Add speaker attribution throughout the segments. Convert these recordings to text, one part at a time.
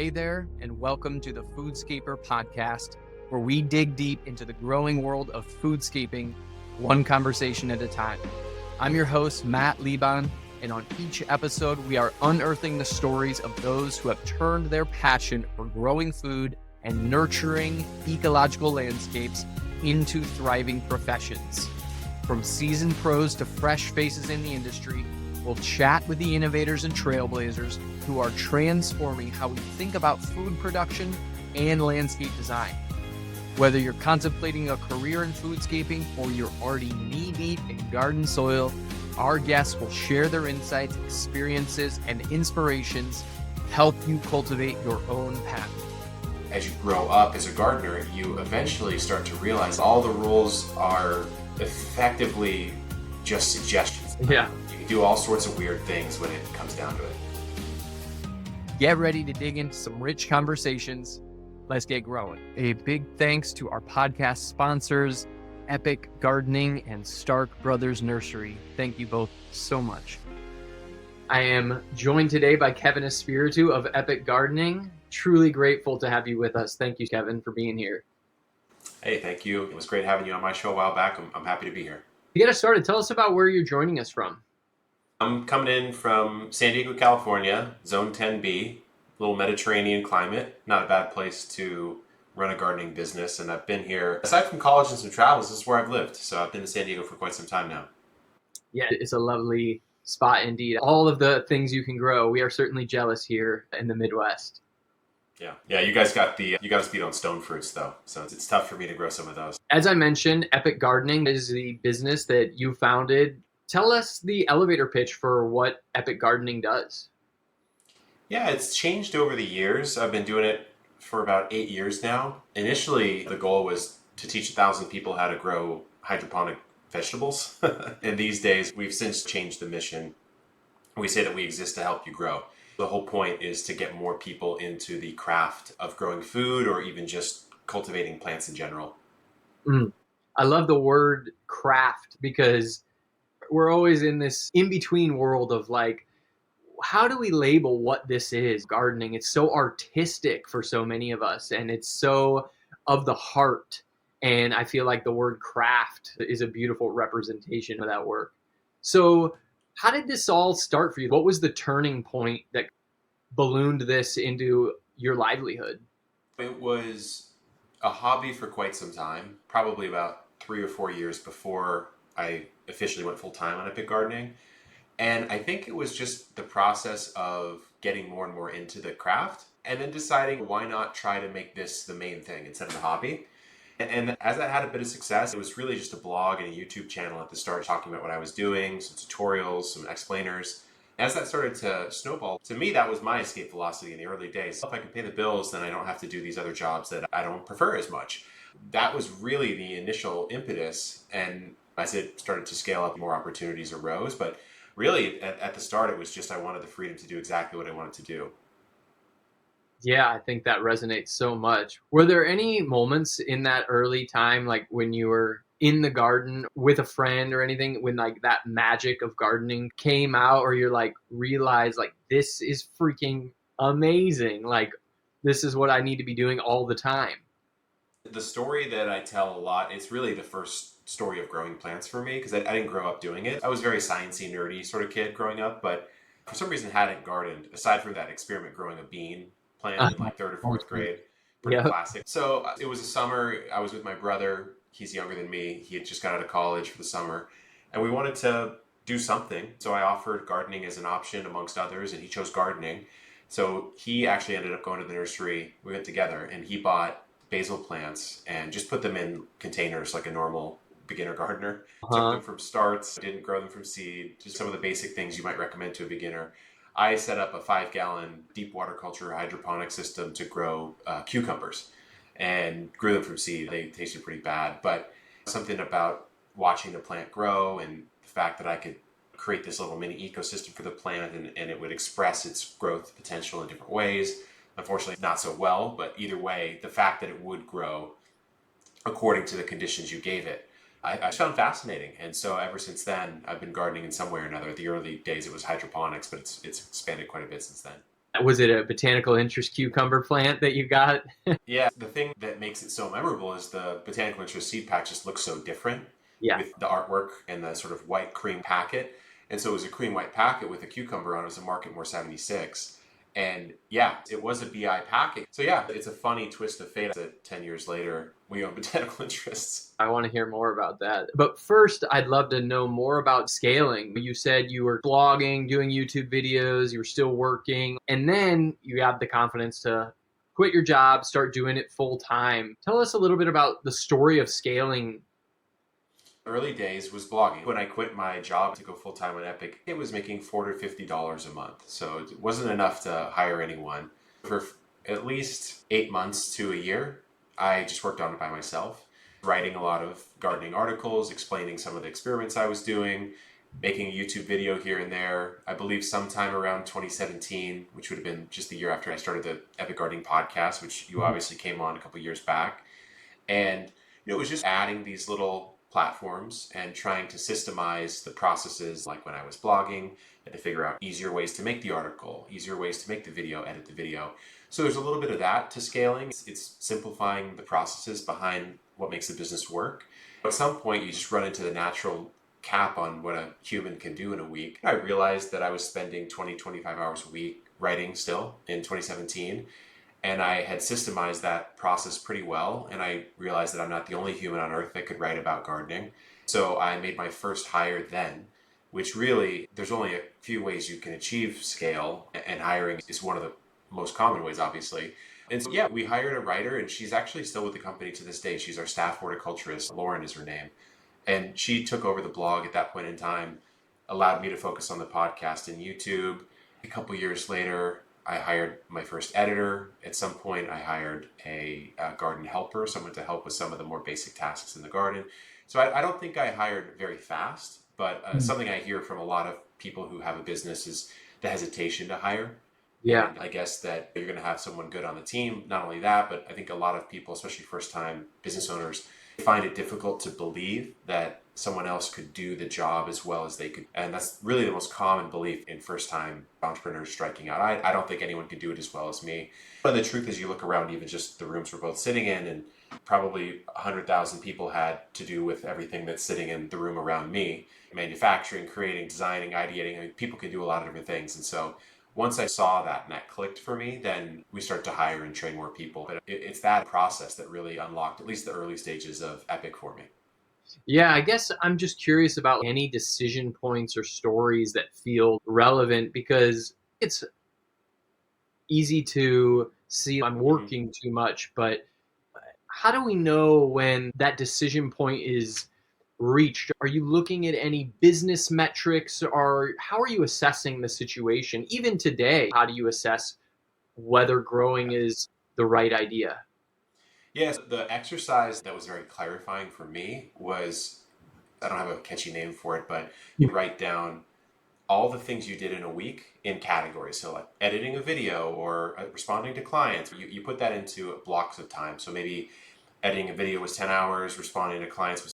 Speaker 1: Hey there, and welcome to the Foodscaper podcast, where we dig deep into the growing world of foodscaping, one conversation at a time. I'm your host, Matt Lebon, and on each episode, we are unearthing the stories of those who have turned their passion for growing food and nurturing ecological landscapes into thriving professions. From seasoned pros to fresh faces in the industry, we'll chat with the innovators and trailblazers who are transforming how we think about food production and landscape design. Whether you're contemplating a career in foodscaping or you're already knee-deep in garden soil, our guests will share their insights, experiences, and inspirations to help you cultivate your own path.
Speaker 2: As you grow up as a gardener, you eventually start to realize all the rules are effectively just suggestions.
Speaker 1: Yeah.
Speaker 2: You can do all sorts of weird things when it comes down to it.
Speaker 1: Get ready to dig into some rich conversations. Let's get growing. A big thanks to our podcast sponsors, Epic Gardening and Stark Brothers Nursery. Thank you both so much. I am joined today by Kevin Espiritu of Epic Gardening. Truly grateful to have you with us. Thank you, Kevin, for being here.
Speaker 2: Hey, thank you. It was great having you on my show a while back. I'm happy to be here.
Speaker 1: To get us started, tell us about where you're joining us from.
Speaker 2: I'm coming in from San Diego, California, Zone 10B, little Mediterranean climate. Not a bad place to run a gardening business. And I've been here, aside from college and some travels, this is where I've lived. So I've been in San Diego for quite some time now.
Speaker 1: Yeah, it's a lovely spot indeed. All of the things you can grow, we are certainly jealous here in the Midwest.
Speaker 2: Yeah. You guys got us beat on stone fruits though, so it's tough for me to grow some of those.
Speaker 1: As I mentioned, Epic Gardening is the business that you founded. Tell us the elevator pitch for what Epic Gardening does.
Speaker 2: Yeah, it's changed over the years. I've been doing it for about 8 years now. Initially, the goal was to teach 1,000 people how to grow hydroponic vegetables. And these days, we've since changed the mission. We say that we exist to help you grow. The whole point is to get more people into the craft of growing food or even just cultivating plants in general.
Speaker 1: I love the word craft because we're always in this in-between world of like, how do we label what this is? Gardening, it's so artistic for so many of us, and it's so of the heart. And I feel like the word craft is a beautiful representation of that work. So how did this all start for you? What was the turning point that ballooned this into your livelihood?
Speaker 2: It was a hobby for quite some time, probably about 3 or 4 years before I officially went full-time on Epic Gardening. And I think it was just the process of getting more and more into the craft and then deciding why not try to make this the main thing instead of a hobby. And as I had a bit of success, it was really just a blog and a YouTube channel at the start talking about what I was doing, some tutorials, some explainers. As that started to snowball, to me, that was my escape velocity in the early days. If I can pay the bills, then I don't have to do these other jobs that I don't prefer as much. That was really the initial impetus. And as it started to scale up, more opportunities arose. But really, at the start, it was just I wanted the freedom to do exactly what I wanted to do.
Speaker 1: Yeah, I think that resonates so much. Were there any moments in that early time, like when you were in the garden with a friend or anything, when like that magic of gardening came out, or you're like realize like this is freaking amazing, like this is what I need to be doing all the time?
Speaker 2: The story that I tell a lot, it's really the first story of growing plants for me because I didn't grow up doing it. I was a very sciencey, nerdy sort of kid growing up, but for some reason hadn't gardened aside from that experiment growing a bean plant in like third or fourth grade. Pretty classic. So it was a summer. I was with my brother. He's younger than me. He had just got out of college for the summer, and we wanted to do something. So I offered gardening as an option amongst others, and he chose gardening. So he actually ended up going to the nursery. We went together, and he bought basil plants and just put them in containers like a normal beginner gardener. Took them from starts, didn't grow them from seed, just some of the basic things you might recommend to a beginner. I set up a 5-gallon deep water culture hydroponic system to grow cucumbers and grew them from seed. They tasted pretty bad, but something about watching the plant grow and the fact that I could create this little mini ecosystem for the plant and it would express its growth potential in different ways. Unfortunately, not so well, but either way, the fact that it would grow according to the conditions you gave it, I found fascinating. And so ever since then, I've been gardening in some way or another. The early days, it was hydroponics, but it's expanded quite a bit since then.
Speaker 1: Was it a botanical interest cucumber plant that you got?
Speaker 2: Yeah, the thing that makes it so memorable is the Botanical Interest seed pack just looks so different
Speaker 1: Yeah.
Speaker 2: with the artwork and the sort of white cream packet. And so it was a cream white packet with a cucumber on it. It was a Marketmore 76. And yeah, it was a BI packet. So yeah, it's a funny twist of fate that 10 years later, we own Botanical Interests.
Speaker 1: I want to hear more about that. But first, I'd love to know more about scaling. You said you were blogging, doing YouTube videos, you were still working, and then you had the confidence to quit your job, start doing it full time. Tell us a little bit about the story of scaling.
Speaker 2: Early days was blogging. When I quit my job to go full time on Epic, it was making $40 to $50 a month. So it wasn't enough to hire anyone. For at least 8 months to a year, I just worked on it by myself, writing a lot of gardening articles, explaining some of the experiments I was doing, making a YouTube video here and there. I believe sometime around 2017, which would have been just the year after I started the Epic Gardening podcast, which you obviously came on a couple years back. And it was just adding these little platforms and trying to systemize the processes. Like when I was blogging, I had to figure out easier ways to make the article, easier ways to make the video, edit the video. So there's a little bit of that to scaling. It's simplifying the processes behind what makes the business work. At some point, you just run into the natural cap on what a human can do in a week. I realized that I was spending 20, 25 hours a week writing still in 2017. And I had systemized that process pretty well. And I realized that I'm not the only human on earth that could write about gardening. So I made my first hire then, which really, there's only a few ways you can achieve scale, and hiring is one of the most common ways, obviously. And so, yeah, we hired a writer, and she's actually still with the company to this day. She's our staff horticulturist. Lauren is her name. And she took over the blog at that point in time, allowed me to focus on the podcast and YouTube. A couple years later, I hired my first editor. At some point, I hired a garden helper, someone to help with some of the more basic tasks in the garden. So I don't think I hired very fast, but something I hear from a lot of people who have a business is the hesitation to hire.
Speaker 1: Yeah.
Speaker 2: And I guess that you're going to have someone good on the team. Not only that, but I think a lot of people, especially first-time business owners, find it difficult to believe that someone else could do the job as well as they could. And that's really the most common belief in first-time entrepreneurs striking out. I don't think anyone could do it as well as me. But the truth is, you look around, even just the rooms we're both sitting in, and probably 100,000 people had to do with everything that's sitting in the room around me. Manufacturing, creating, designing, ideating. I mean, people can do a lot of different things. And so once I saw that and that clicked for me, then we start to hire and train more people. But it's that process that really unlocked at least the early stages of Epic for me.
Speaker 1: Yeah, I guess I'm just curious about any decision points or stories that feel relevant, because it's easy to see I'm
Speaker 2: Mm-hmm.
Speaker 1: working too much, but how do we know when that decision point is reached? Are you looking at any business metrics, or how are you assessing the situation? Even today, how do you assess whether growing is the right idea?
Speaker 2: Yes, the exercise that was very clarifying for me was, I don't have a catchy name for it, but you write down all the things you did in a week in categories. So like editing a video or responding to clients, you put that into blocks of time. So maybe editing a video was 10 hours, responding to clients was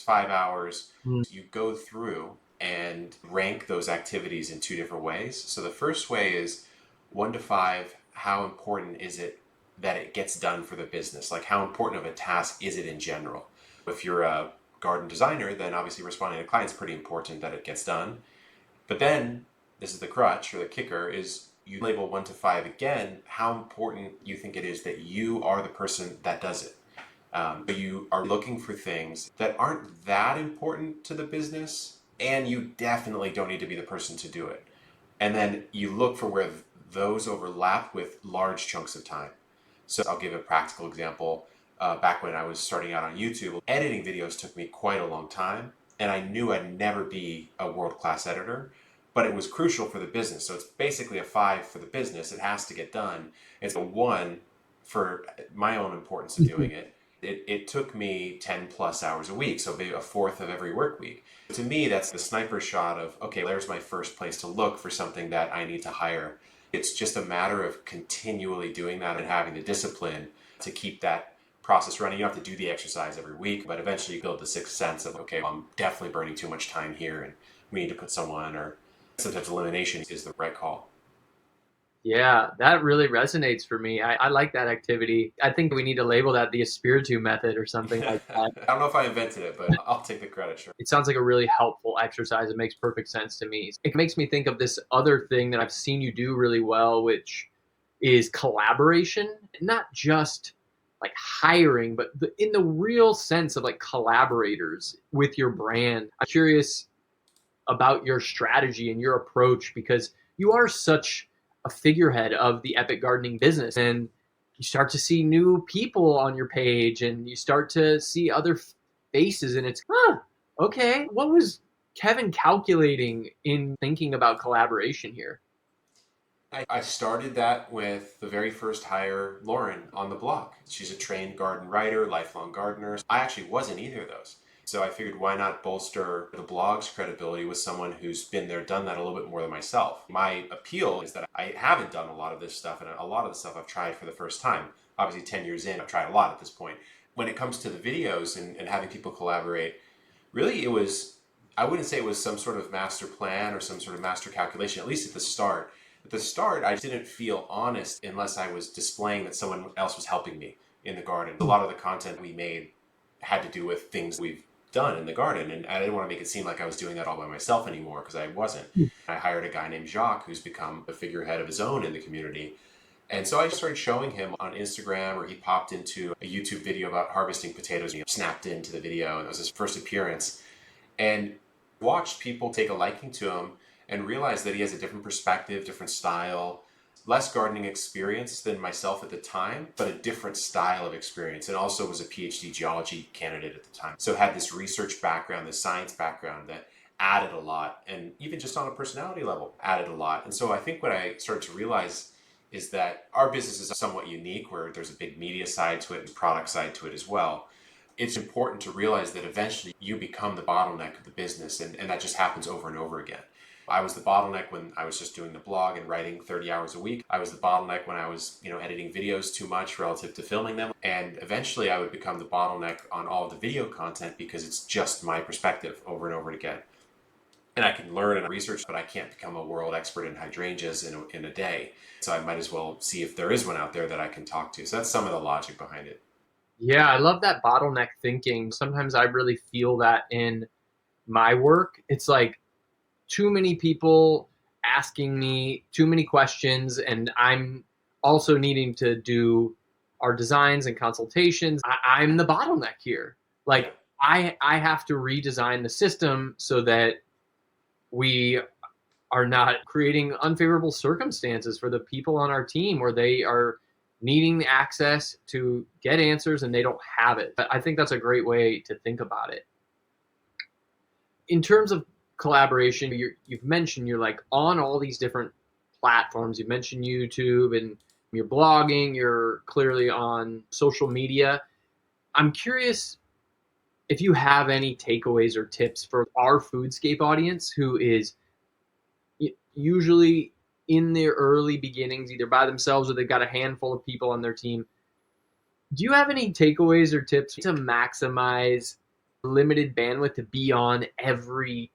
Speaker 2: 5 hours.
Speaker 1: Mm.
Speaker 2: You go through and rank those activities in two different ways. So the first way is 1 to 5, how important is it that it gets done for the business? Like, how important of a task is it in general? If you're a garden designer, then obviously responding to clients is pretty important that it gets done. But then, this is the crutch or the kicker, is you label 1 to 5 again, how important you think it is that you are the person that does it. But you are looking for things that aren't that important to the business, and you definitely don't need to be the person to do it. And then you look for where those overlap with large chunks of time. So I'll give a practical example. Back when I was starting out on YouTube, editing videos took me quite a long time, and I knew I'd never be a world-class editor, but it was crucial for the business. So it's basically a 5 for the business. It has to get done. It's a 1 for my own importance of doing it. It took me 10 plus hours a week, so maybe a fourth of every work week. To me, that's the sniper shot of, okay, there's my first place to look for something that I need to hire. It's just a matter of continually doing that and having the discipline to keep that process running. You don't have to do the exercise every week, but eventually you build the sixth sense of, okay, well, I'm definitely burning too much time here and we need to put someone, or sometimes elimination is the right call.
Speaker 1: Yeah, that really resonates for me. I like that activity. I think we need to label that the Espiritu method or something like
Speaker 2: I
Speaker 1: that.
Speaker 2: don't know if I invented it, but I'll take the credit, sure.
Speaker 1: It sounds like a really helpful exercise. It makes perfect sense to me. It makes me think of this other thing that I've seen you do really well, which is collaboration, not just like hiring, but in the real sense of like collaborators with your brand. I'm curious about your strategy and your approach because you are such a figurehead of the epic gardening business, and you start to see new people on your page and you start to see other faces, and it's okay, what was Kevin calculating in thinking about collaboration here?
Speaker 2: I started that with the very first hire, Lauren, on the blog. She's a trained garden writer, lifelong gardener. I actually wasn't either of those. So I figured why not bolster the blog's credibility with someone who's been there, done that a little bit more than myself. My appeal is that I haven't done a lot of this stuff, and a lot of the stuff I've tried for the first time. Obviously, 10 years in, I've tried a lot at this point. When it comes to the videos and having people collaborate, really it was, I wouldn't say it was some sort of master plan or some sort of master calculation, at least at the start. At the start, I didn't feel honest unless I was displaying that someone else was helping me in the garden. A lot of the content we made had to do with things we've done in the garden, and I didn't want to make it seem like I was doing that all by myself anymore, because I wasn't. I hired a guy named Jacques who's become a figurehead of his own in the community. And so I started showing him on Instagram, or he popped into a YouTube video about harvesting potatoes. He snapped into the video, and it was his first appearance. And watched people take a liking to him and realized that he has a different perspective, different style, less gardening experience than myself at the time, but a different style of experience. And also was a PhD geology candidate at the time. So had this research background, this science background that added a lot. And even just on a personality level, added a lot. And so I think what I started to realize is that our business is somewhat unique, where there's a big media side to it and product side to it as well. It's important to realize that eventually you become the bottleneck of the business, and that just happens over and over again. I was the bottleneck when I was just doing the blog and writing 30 hours a week. I was the bottleneck when I was, editing videos too much relative to filming them. And eventually I would become the bottleneck on all the video content because it's just my perspective over and over again. And I can learn and research, but I can't become a world expert in hydrangeas in a day. So I might as well see if there is one out there that I can talk to. So that's some of the logic behind it.
Speaker 1: Yeah, I love that bottleneck thinking. Sometimes I really feel that in my work. It's like too many people asking me too many questions, and I'm also needing to do our designs and consultations. I'm the bottleneck here.
Speaker 2: Yeah.
Speaker 1: Like I have to redesign the system so that we are not creating unfavorable circumstances for the people on our team where they are needing access to get answers and they don't have it. But I think that's a great way to think about it. In terms of collaboration, you've mentioned you're like on all these different platforms. You mentioned YouTube and you're blogging, you're clearly on social media. I'm curious if you have any takeaways or tips for our Foodscape audience who is usually in their early beginnings, either by themselves or they've got a handful of people on their team. Do you have any takeaways or tips to maximize limited bandwidth to be on every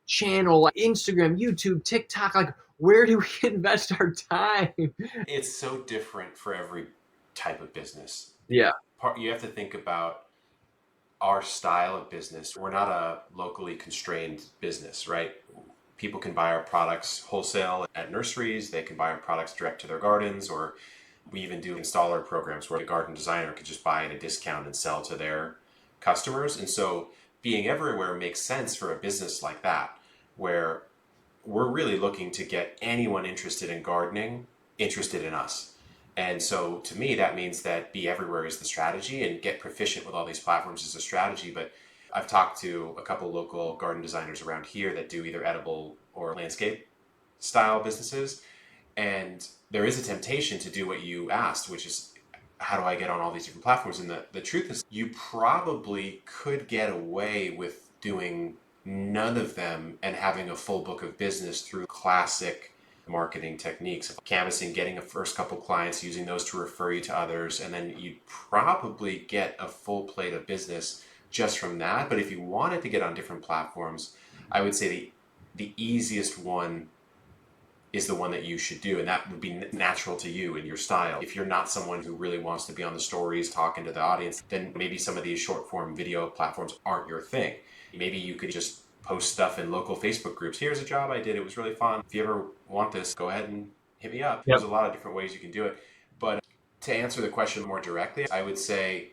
Speaker 1: channel, like Instagram, YouTube, TikTok? Like, where do we invest our time?
Speaker 2: It's so different for every type of business.
Speaker 1: Yeah.
Speaker 2: You have to think about our style of business. We're not a locally constrained business, right? People can buy our products wholesale at nurseries. They can buy our products direct to their gardens, or we even do installer programs where the garden designer could just buy at a discount and sell to their customers. And so being everywhere makes sense for a business like that, where we're really looking to get anyone interested in gardening interested in us. And so to me, that means that be everywhere is the strategy, and get proficient with all these platforms is a strategy. But I've talked to a couple local garden designers around here that do either edible or landscape style businesses. And there is a temptation to do what you asked, which is, how do I get on all these different platforms? And the truth is, you probably could get away with doing none of them and having a full book of business through classic marketing techniques, canvassing, getting a first couple clients, using those to refer you to others, and then you'd probably get a full plate of business just from that. But if you wanted to get on different platforms, I would say the easiest one is the one that you should do. And that would be natural to you and your style. If you're not someone who really wants to be on the stories, talking to the audience, then maybe some of these short form video platforms aren't your thing. Maybe you could just post stuff in local Facebook groups. Here's a job I did. It was really fun. If you ever want this, go ahead and hit me up.
Speaker 1: Yep.
Speaker 2: There's a lot of different ways you can do it. But to answer the question more directly, I would say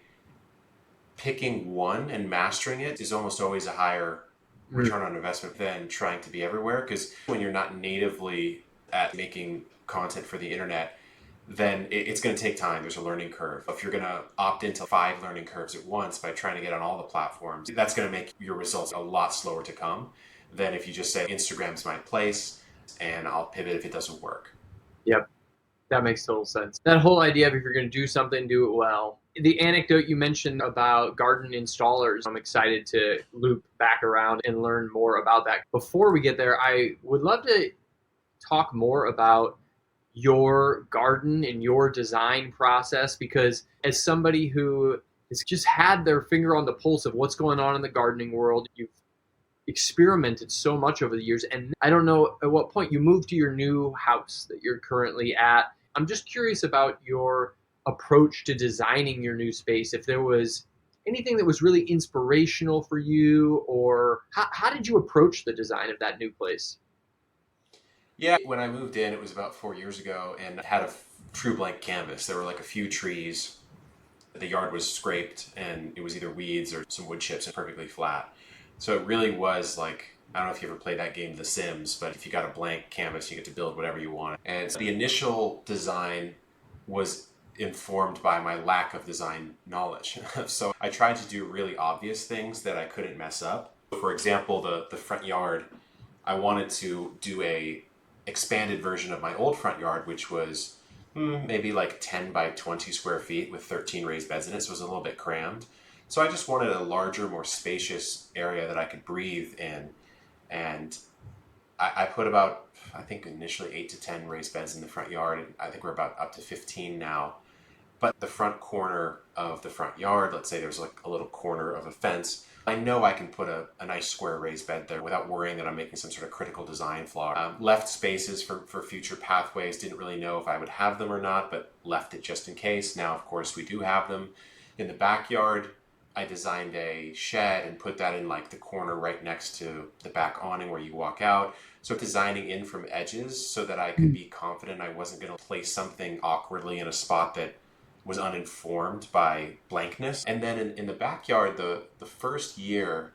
Speaker 2: picking one and mastering it is almost always a higher return on investment than trying to be everywhere. Because when you're not natively at making content for the internet, then it's going to take time. There's a learning curve. If you're going to opt into 5 learning curves at once by trying to get on all the platforms, that's going to make your results a lot slower to come than if you just say Instagram's my place and I'll pivot if it doesn't work.
Speaker 1: Yep. That makes total sense. That whole idea of if you're going to do something, do it well. The anecdote you mentioned about garden installers, I'm excited to loop back around and learn more about that. Before we get there, I would love to talk more about your garden and your design process, because as somebody who has just had their finger on the pulse of what's going on in the gardening world, you've experimented so much over the years. And I don't know at what point you moved to your new house that you're currently at. I'm just curious about your approach to designing your new space. If there was anything that was really inspirational for you, or how did you approach the design of that new place?
Speaker 2: Yeah, when I moved in, it was about 4 years ago, and I had a true blank canvas. There were like a few trees. The yard was scraped, and it was either weeds or some wood chips and perfectly flat. So it really was like, I don't know if you ever played that game, The Sims, but if you got a blank canvas, you get to build whatever you want. And so the initial design was informed by my lack of design knowledge. So I tried to do really obvious things that I couldn't mess up. For example, the front yard, I wanted to do a expanded version of my old front yard, which was maybe like 10 by 20 square feet with 13 raised beds in it. So it was a little bit crammed. So I just wanted a larger, more spacious area that I could breathe in. And I put about, I think initially 8 to 10 raised beds in the front yard. And I think we're about up to 15 now. But the front corner of the front yard, let's say there's like a little corner of a fence, I know I can put a nice square raised bed there without worrying that I'm making some sort of critical design flaw. Left spaces for future pathways, didn't really know if I would have them or not, but left it just in case. Now, of course, we do have them. In the backyard, I designed a shed and put that in like the corner right next to the back awning where you walk out. So designing in from edges so that I could be confident I wasn't going to place something awkwardly in a spot that was uninformed by blankness. And then in the backyard, the first year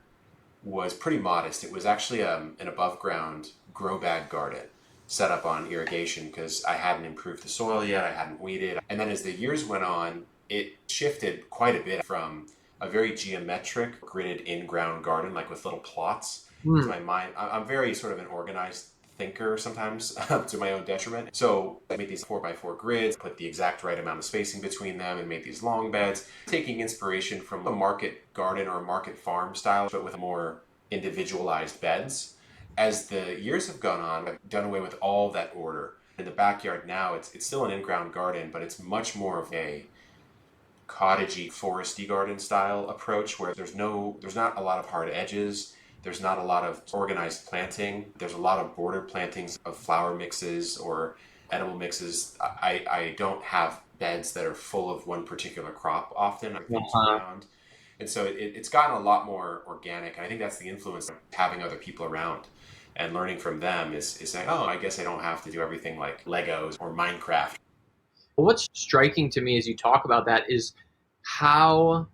Speaker 2: was pretty modest. It was actually an above ground grow bag garden set up on irrigation because I hadn't improved the soil yet, I hadn't weeded. And then as the years went on, it shifted quite a bit from a very geometric gridded in-ground garden, like with little plots. To my mind, I'm very sort of an organized thinker sometimes to my own detriment. So I made these 4x4 grids, put the exact right amount of spacing between them, and made these long beds, taking inspiration from a market garden or a market farm style, but with more individualized beds. As the years have gone on, I've done away with all that order. In the backyard now, it's still an in-ground garden, but it's much more of a cottagey, foresty garden style approach where there's not a lot of hard edges. There's not a lot of organized planting. There's a lot of border plantings of flower mixes or edible mixes. I don't have beds that are full of one particular crop often. I things around. And so it's gotten a lot more organic. And I think that's the influence of having other people around and learning from them is saying, oh, I guess I don't have to do everything like Legos or Minecraft.
Speaker 1: What's striking to me as you talk about that is how,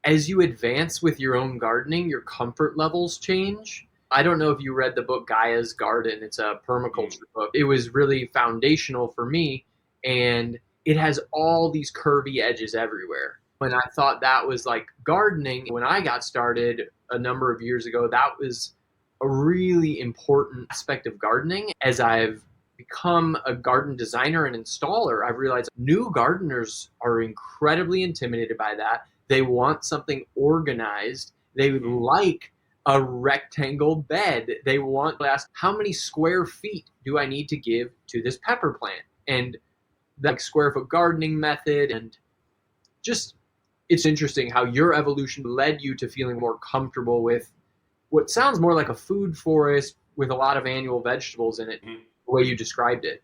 Speaker 1: as you advance with your own gardening, your comfort levels change. I don't know if you read the book Gaia's Garden. It's a permaculture book. It was really foundational for me, and it has all these curvy edges everywhere. When I thought that was like gardening, when I got started a number of years ago, that was a really important aspect of gardening. As I've become a garden designer and installer, I've realized new gardeners are incredibly intimidated by that. They want something organized. They would like a rectangle bed. They want to ask, how many square feet do I need to give to this pepper plant? And the square foot gardening method. And just, it's interesting how your evolution led you to feeling more comfortable with what sounds more like a food forest with a lot of annual vegetables in it. the way you described it.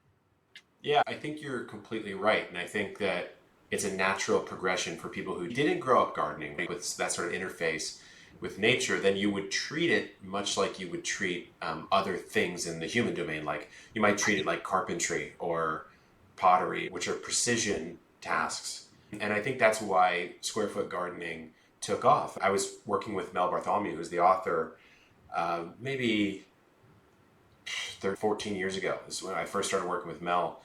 Speaker 2: Yeah, I think you're completely right. And I think that it's a natural progression for people who didn't grow up gardening with that sort of interface with nature. Then you would treat it much like you would treat other things in the human domain. Like you might treat it like carpentry or pottery, which are precision tasks. And I think that's why square foot gardening took off. I was working with Mel Bartholomew, who's the author, maybe 14 years ago. This is when I first started working with Mel.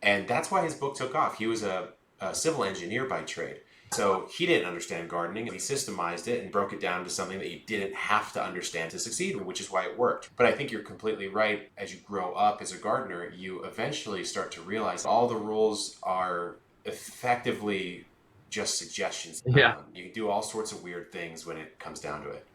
Speaker 2: And that's why his book took off. He was a civil engineer by trade. So he didn't understand gardening. He systemized it and broke it down to something that you didn't have to understand to succeed, which is why it worked. But I think you're completely right. As you grow up as a gardener, you eventually start to realize all the rules are effectively just suggestions.
Speaker 1: Yeah.
Speaker 2: You can do all sorts of weird things when it comes down to it.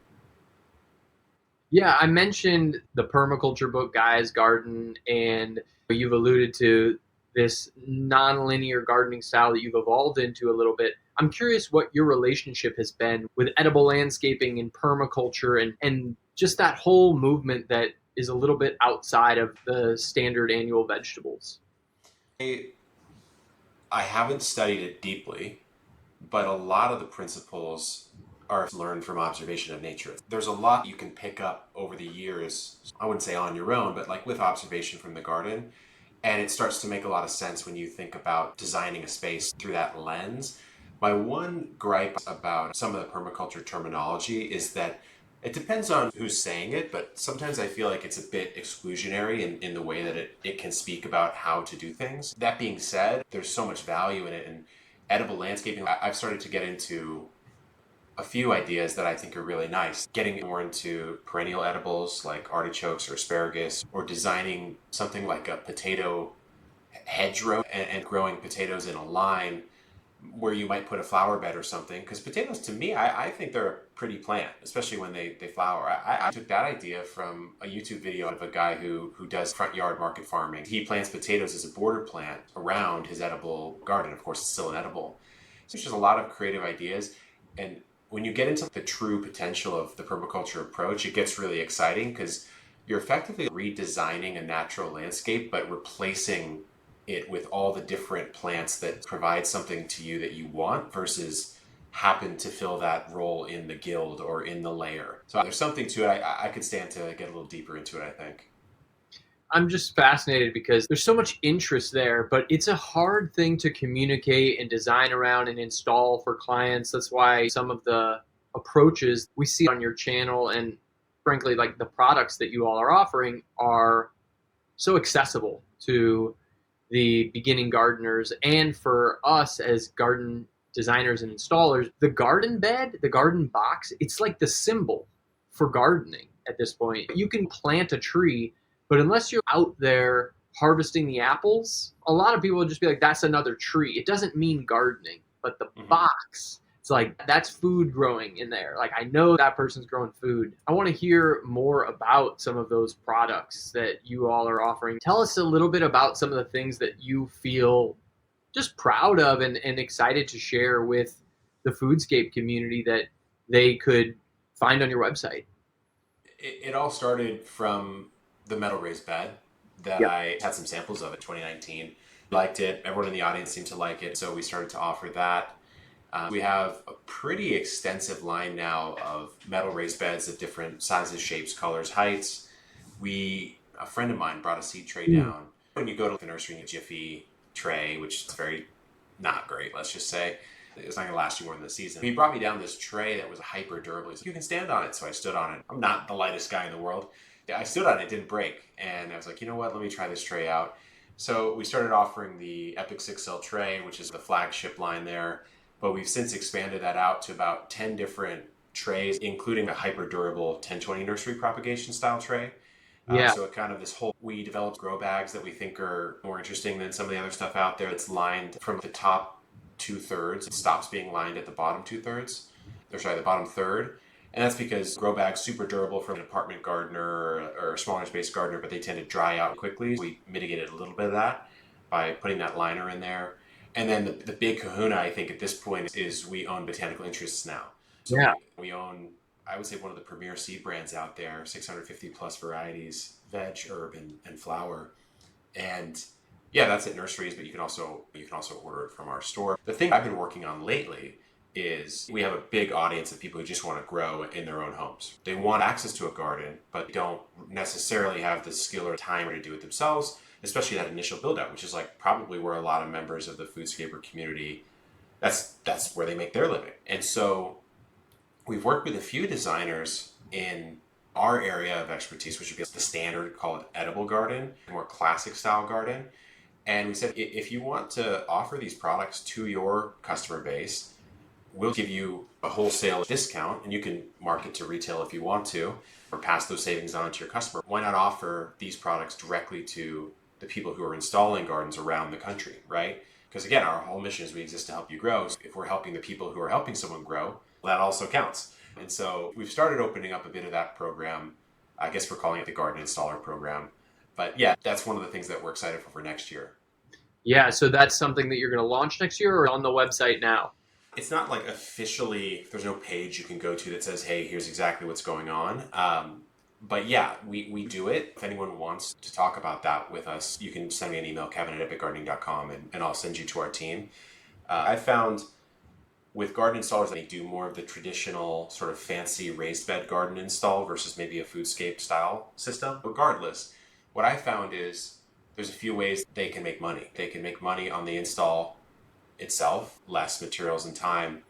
Speaker 1: Yeah, I mentioned the permaculture book, Guy's Garden, and you've alluded to this non-linear gardening style that you've evolved into a little bit. I'm curious what your relationship has been with edible landscaping and permaculture and just that whole movement that is a little bit outside of the standard annual vegetables.
Speaker 2: I haven't studied it deeply, but a lot of the principles are learned from observation of nature. There's a lot you can pick up over the years, I wouldn't say on your own, but like with observation from the garden. And it starts to make a lot of sense when you think about designing a space through that lens. My one gripe about some of the permaculture terminology is that it depends on who's saying it, but sometimes I feel like it's a bit exclusionary in the way that it can speak about how to do things. That being said, there's so much value in it. And edible landscaping, I've started to get into a few ideas that I think are really nice. Getting more into perennial edibles like artichokes or asparagus, or designing something like a potato hedgerow and growing potatoes in a line where you might put a flower bed or something. Because potatoes, to me, I think they're a pretty plant, especially when they flower. I took that idea from a YouTube video of a guy who does front yard market farming. He plants potatoes as a border plant around his edible garden. Of course, it's still an edible. So there's just a lot of creative ideas. And when you get into the true potential of the permaculture approach, it gets really exciting because you're effectively redesigning a natural landscape, but replacing it with all the different plants that provide something to you that you want versus happen to fill that role in the guild or in the layer. So there's something to it. I could stand to get a little deeper into it, I think.
Speaker 1: I'm just fascinated because there's so much interest there, but it's a hard thing to communicate and design around and install for clients. That's why some of the approaches we see on your channel and frankly, like the products that you all are offering are so accessible to the beginning gardeners and for us as garden designers and installers. The garden bed, the garden box, it's like the symbol for gardening at this point. You can plant a tree, but unless you're out there harvesting the apples, a lot of people will just be like, that's another tree. It doesn't mean gardening, but the box, it's like that's food growing in there. Like I know that person's growing food. I want to hear more about some of those products that you all are offering. Tell us a little bit about some of the things that you feel just proud of and excited to share with the Foodscape community that they could find on your website.
Speaker 2: It all started from the metal raised bed that
Speaker 1: Yep.
Speaker 2: I had some samples of in 2019. Liked it. Everyone in the audience seemed to like it. So we started to offer that. We have a pretty extensive line now of metal raised beds of different sizes, shapes, colors, heights. A friend of mine brought a seed tray down. When you go to the nursery, a Jiffy tray, which is very not great, let's just say. It's not going to last you more than the season. He brought me down this tray that was hyper durable. He's like, you can stand on it. So I stood on it. I'm not the lightest guy in the world. I stood on it, it didn't break. And I was like, you know what, let me try this tray out. So we started offering the Epic 6L tray, which is the flagship line there. But we've since expanded that out to about 10 different trays, including a hyper durable 1020 nursery propagation style tray.
Speaker 1: Yeah.
Speaker 2: So it kind of we developed grow bags that we think are more interesting than some of the other stuff out there. It's lined from the top 2/3. It stops being lined at the bottom 2/3. The bottom third. And that's because grow bags super durable for an apartment gardener or a smaller space gardener, but they tend to dry out quickly. We mitigated a little bit of that by putting that liner in there. And then the big kahuna, I think, at this point is we own botanical interests now. So
Speaker 1: Yeah.
Speaker 2: we own, I would say, one of the premier seed brands out there, 650 plus varieties, veg, herb, and flower. And yeah, that's at nurseries, but you can also order it from our store. The thing I've been working on lately is we have a big audience of people who just want to grow in their own homes. They want access to a garden, but don't necessarily have the skill or time to do it themselves, especially that initial build out, which is like probably where a lot of members of the Foodscaper community, that's where they make their living. And so we've worked with a few designers in our area of expertise, which would be the standard, call it edible garden, more classic style garden. And we said, if you want to offer these products to your customer base, we'll give you a wholesale discount and you can market to retail if you want to, or pass those savings on to your customer. Why not offer these products directly to the people who are installing gardens around the country, right? Because again, our whole mission is we exist to help you grow. So if we're helping the people who are helping someone grow, that also counts. And so we've started opening up a bit of that program. I guess we're calling it the Garden Installer Program. But yeah, that's one of the things that we're excited for next year.
Speaker 1: Yeah, so that's something that you're going to launch next year or on the website now?
Speaker 2: It's not like officially, there's no page you can go to that says, hey, here's exactly what's going on. But yeah, we do it. If anyone wants to talk about that with us, you can send me an email, kevin@epicgardening.com, and I'll send you to our team. I found with garden installers, they do more of the traditional sort of fancy raised bed garden install versus maybe a Foodscape style system. Regardless, what I found is there's a few ways they can make money. They can make money on the install itself, less materials and time.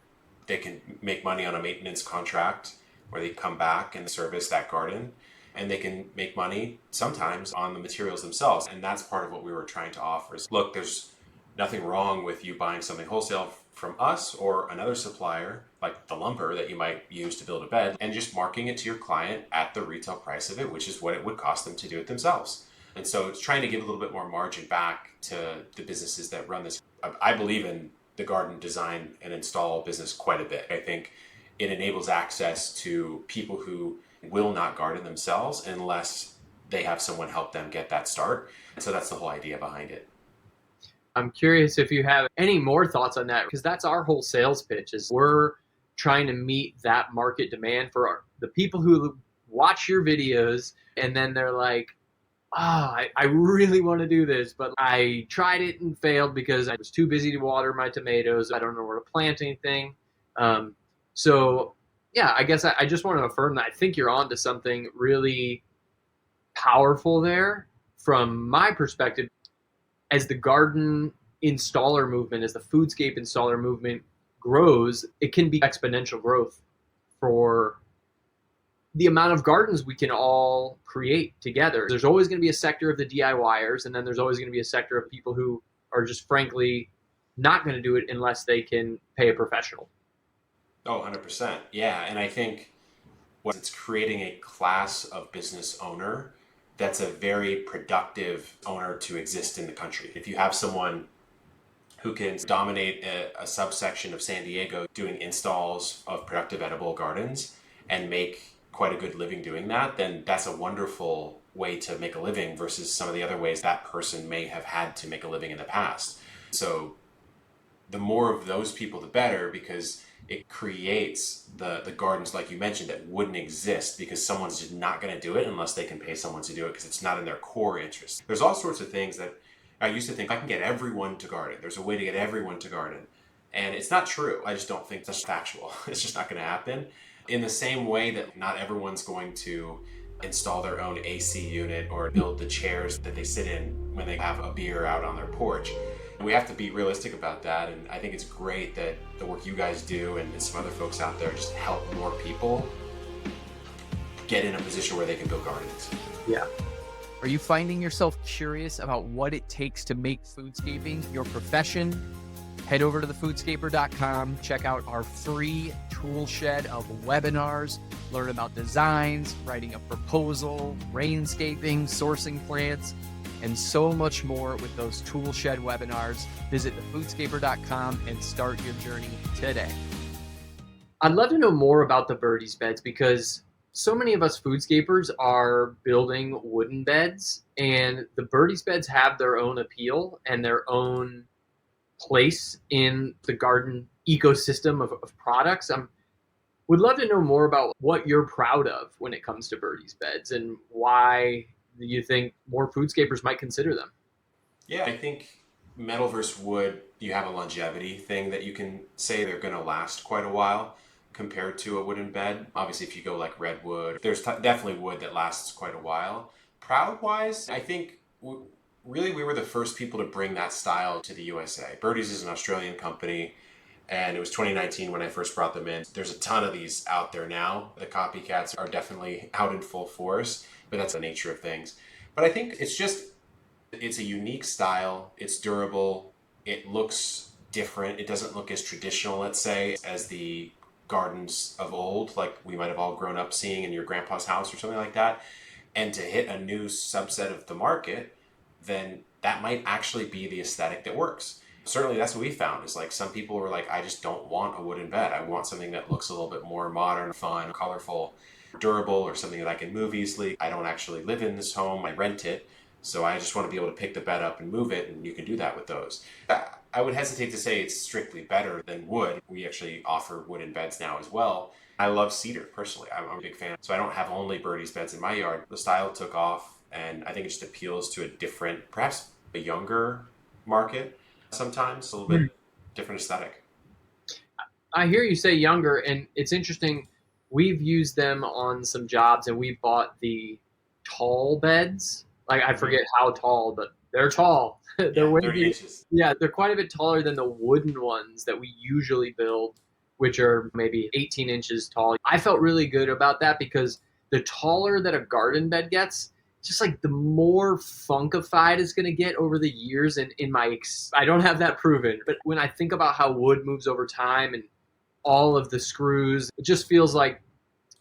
Speaker 2: They can make money on a maintenance contract where they come back and service that garden. And they can make money sometimes on the materials themselves. And that's part of what we were trying to offer is, look, there's nothing wrong with you buying something wholesale from us or another supplier, like the lumber that you might use to build a bed, and just marking it to your client at the retail price of it, which is what it would cost them to do it themselves. And so it's trying to give a little bit more margin back to the businesses that run this. I believe in the garden design and install business quite a bit. I think it enables access to people who will not garden themselves unless they have someone help them get that start. And so that's the whole idea behind it.
Speaker 1: I'm curious if you have any more thoughts on that, because that's our whole sales pitch is we're trying to meet that market demand for the people who watch your videos and then they're like, I really want to do this, but I tried it and failed because I was too busy to water my tomatoes. I don't know where to plant anything. So yeah, I guess I just want to affirm that I think you're onto something really powerful there from my perspective. As the garden installer movement, as the Foodscape installer movement grows, it can be exponential growth for the amount of gardens we can all create together. There's always going to be a sector of the DIYers, and then there's always going to be a sector of people who are just frankly not going to do it unless they can pay a professional.
Speaker 2: Oh, 100%. Yeah. And I think it's creating a class of business owner that's a very productive owner to exist in the country. If you have someone who can dominate a subsection of San Diego doing installs of productive edible gardens and make quite a good living doing that, then that's a wonderful way to make a living versus some of the other ways that person may have had to make a living in the past. So the more of those people, the better, because it creates the gardens, like you mentioned, that wouldn't exist because someone's just not going to do it unless they can pay someone to do it because it's not in their core interest. There's all sorts of things that I used to think I can get everyone to garden. There's a way to get everyone to garden. And it's not true. I just don't think that's factual. It's just not going to happen. In the same way that not everyone's going to install their own AC unit or build the chairs that they sit in when they have a beer out on their porch. We have to be realistic about that, and I think it's great that the work you guys do and some other folks out there just help more people get in a position where they can build gardens.
Speaker 1: Yeah.
Speaker 3: Are you finding yourself curious about what it takes to make foodscaping your profession? Head over to thefoodscaper.com, check out our free tool shed of webinars, learn about designs, writing a proposal, rainscaping, sourcing plants, and so much more with those tool shed webinars. Visit thefoodscaper.com and start your journey today.
Speaker 1: I'd love to know more about the Birdies beds because so many of us foodscapers are building wooden beds, and the Birdies beds have their own appeal and their own place in the garden ecosystem of products. Would love to know more about what you're proud of when it comes to Birdies beds and why you think more foodscapers might consider them.
Speaker 2: Yeah, I think metal versus wood, you have a longevity thing that you can say they're going to last quite a while compared to a wooden bed. Obviously, if you go like redwood, there's definitely wood that lasts quite a while. Proud wise, I think really we were the first people to bring that style to the USA. Birdies is an Australian company, and it was 2019 when I first brought them in. There's a ton of these out there now. The copycats are definitely out in full force, but that's the nature of things. But I think it's a unique style. It's durable. It looks different. It doesn't look as traditional, let's say, as the gardens of old, like we might have all grown up seeing in your grandpa's house or something like that. And to hit a new subset of the market, then that might actually be the aesthetic that works. Certainly that's what we found is like some people were like, I just don't want a wooden bed. I want something that looks a little bit more modern, fun, colorful, durable, or something that I can move easily. I don't actually live in this home. I rent it. So I just want to be able to pick the bed up and move it, and you can do that with those. I would hesitate to say it's strictly better than wood. We actually offer wooden beds now as well. I love cedar personally. I'm a big fan. So I don't have only Birdies beds in my yard. The style took off, and I think it just appeals to a different, perhaps a younger market sometimes, a little bit different aesthetic.
Speaker 3: I hear you say younger, and it's interesting. We've used them on some jobs, and we bought the tall beds. Like I forget how tall, but they're tall. They're
Speaker 2: Yeah,
Speaker 3: way
Speaker 2: 30
Speaker 3: big.
Speaker 2: inches.
Speaker 3: Yeah, they're quite a bit taller than the wooden ones that we usually build, which are maybe 18 inches tall. I felt really good about that because the taller that a garden bed gets, just like the more funkified it's going to get over the years. And I don't have that proven, but when I think about how wood moves over time and all of the screws. It just feels like